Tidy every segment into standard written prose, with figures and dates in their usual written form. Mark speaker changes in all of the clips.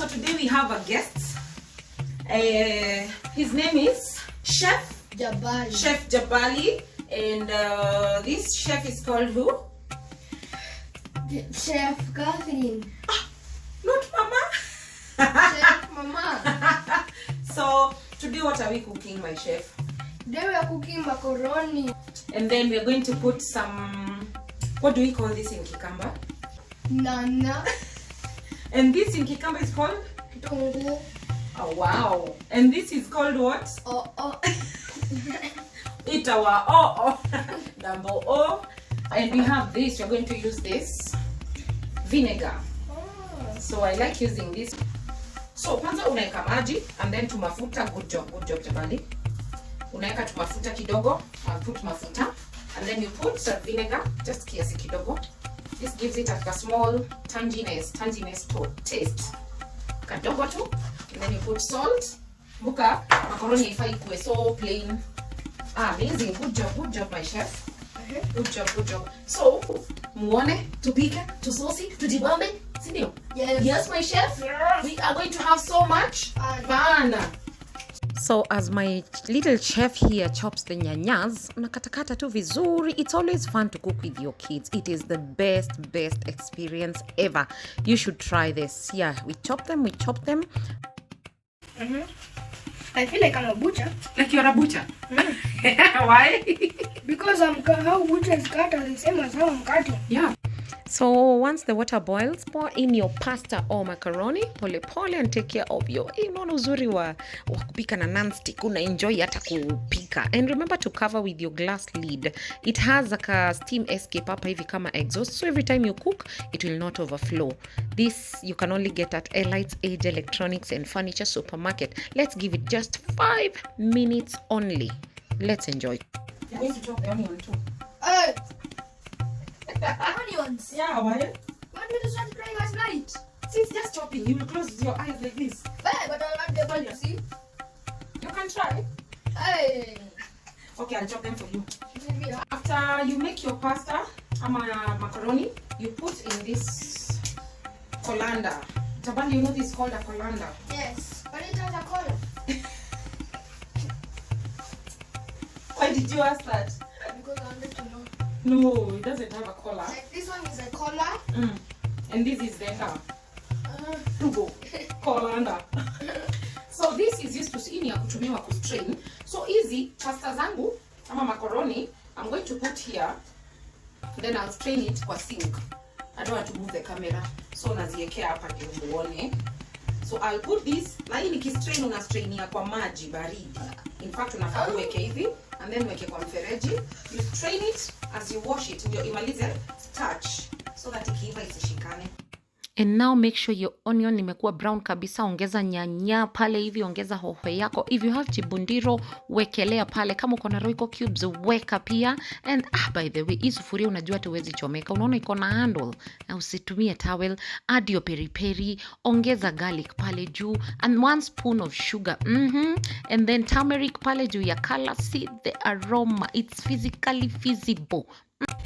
Speaker 1: So today we have a guest. His name is Chef Jabali. And this chef is called who?
Speaker 2: Chef Catherine.
Speaker 1: Not Mama.
Speaker 2: Chef Mama.
Speaker 1: So today what are we cooking, my chef?
Speaker 2: Today we are cooking macaroni.
Speaker 1: And then we are going to put some, what do we call this in Kikamba?
Speaker 2: Nana.
Speaker 1: And this in Kikamba is called?
Speaker 2: Tongo.
Speaker 1: Oh wow. And this is called what?
Speaker 2: Oh.
Speaker 1: Itawa number O. And we have this. We're going to use this vinegar. So I like using this. So kwanza unaeka maji and then tumafuta. Good job Jabali. Unaeka tumafuta kidogo, put mafuta, and then you put some vinegar, just kiasi kidogo. This gives it a small tanginess to taste. Kadogo tu. And then you put salt. Buka macaroni ifai kuwe so plain. Amazing. Good job my chef. Good job. So muone, tupike, tusosi, tujibambe, sindio? Yes my chef. We are going to have so much fun. So as my little chef here chops the nyanyas, unakatakata tu vizuri. It's always fun to cook with your kids. It is the best experience ever. You should try this. Yeah, we chop them.
Speaker 2: I feel like I'm a butcher.
Speaker 1: Like you're a butcher? Why?
Speaker 2: Because how butchers cut are the same as how I'm cutting.
Speaker 1: Yeah. So once the water boils, pour in your pasta or macaroni pole and take care of your uzuri wa kupika na non-stick. Una enjoy hata kupika. And remember to cover with your glass lid. It has like a steam escape hapa hivi kama exhaust. So every time you cook, it will not overflow. This you can only get at Elite's Age Electronics and Furniture Supermarket. Let's give it just 5 minutes only. Let's enjoy. You're going to chop the onion too.
Speaker 2: Onions.
Speaker 1: Yeah, why?
Speaker 2: Want me to start playing last night?
Speaker 1: See, it's just chopping. You will close your eyes like this.
Speaker 2: Hey, but I'll not be able to see.
Speaker 1: You can try.
Speaker 2: Hey.
Speaker 1: Okay, I'll chop them for you. After you make your pasta, macaroni, you put in this colander. Jabali, you know this is called a colander.
Speaker 2: Yes, but it has a color.
Speaker 1: Why did you ask that?
Speaker 2: Because I wanted to know.
Speaker 1: No, it doesn't have a collar.
Speaker 2: Like this one is a collar.
Speaker 1: And this is the colander. So this is used to ini ya kutumiwa ku strain. So easy, pasta zangu ama macaroni, I'm going to put here. Then I'll strain it kwa sink. I don't want to move the camera. So naziekea hapa ndio muone. So I'll put this. Na hii nikistrain una strainia kwa maji baridi. In fact unafaa uweke hivi and then weke kwa mfereji. You strain it as you wash it ndio imalize starch so that ikiiva isishikane. And now make sure your onion imekuwa brown kabisa. Ongeza nyanya pale hivi, ongeza hoho yako. If you have chibundiro, wekelea pale. Kama uko na Royco cubes, weka pia. And by the way, hii sufuria unajua tuwezi chomeka. Unaona iko na handle. Na usitumie towel. Add your peri-peri. Ongeza garlic pale juu. And 1 spoon of sugar. And then turmeric pale juu ya color. See the aroma. It's physically visible.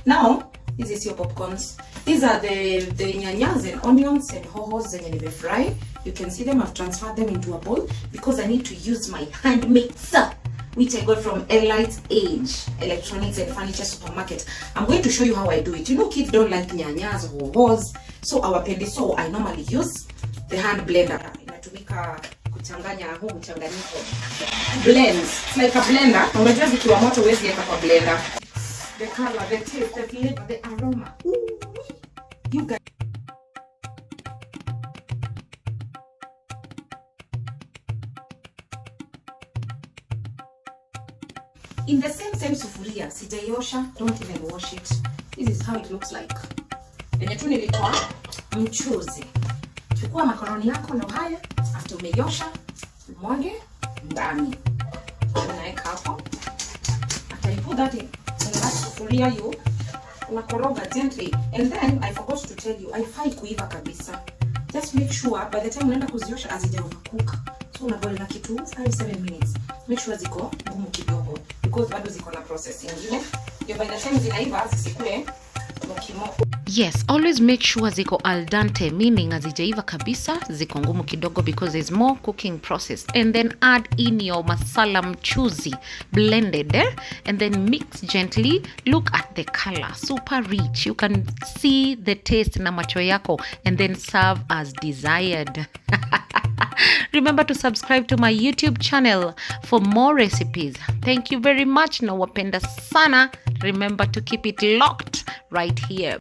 Speaker 1: Now, this is your popcorns. These are the nyanyas and onions and hohos zenye nimefry. You can see them. I've transferred them into a bowl because I need to use my hand mixer, which I got from Elite's Age Electronics and Furniture Supermarket. I'm going to show you how I do it. You know, kids don't like nyanyas or hohos, so so I normally use the hand blender. Inatumika kuchanganya huu mchanganyiko. Blends. It's like a blender. Unajua zikiwa moto huwezi weka kwa blender. The color, the taste, the flavor, the aroma. Ooh, you guys. In the same sufuria, sijaiosha, don't even wash it. This is how it looks like. Yenye tu nilitoa mchuzi. Chukua makaroni yako na haya, after umeiosha, mwage ndani. Unaweka hapo. After you put that in that sufuria, you unakoroga gently. And then I forgot to tell you, haifai kuiva kabisa. Just make sure by the time unaenda kuziosha hazija overcook. So unaboil na kitu 5-7 minutes. Make sure ziko ngumu kidogo because bado ziko na process nyingine. By the time zinaiva zisikue mokimo.
Speaker 3: Yes, always make sure ziko al dente, meaning hazijaiva kabisa, ziko ngumu kidogo, because there's more cooking process. And then add in your masala mchuzi blended, and then mix gently. Look at the color, super rich. You can see the taste na macho yako, and then serve as desired. Remember to subscribe to my YouTube channel for more recipes. Thank you very much. Nawapenda sana. Remember to keep it locked right here.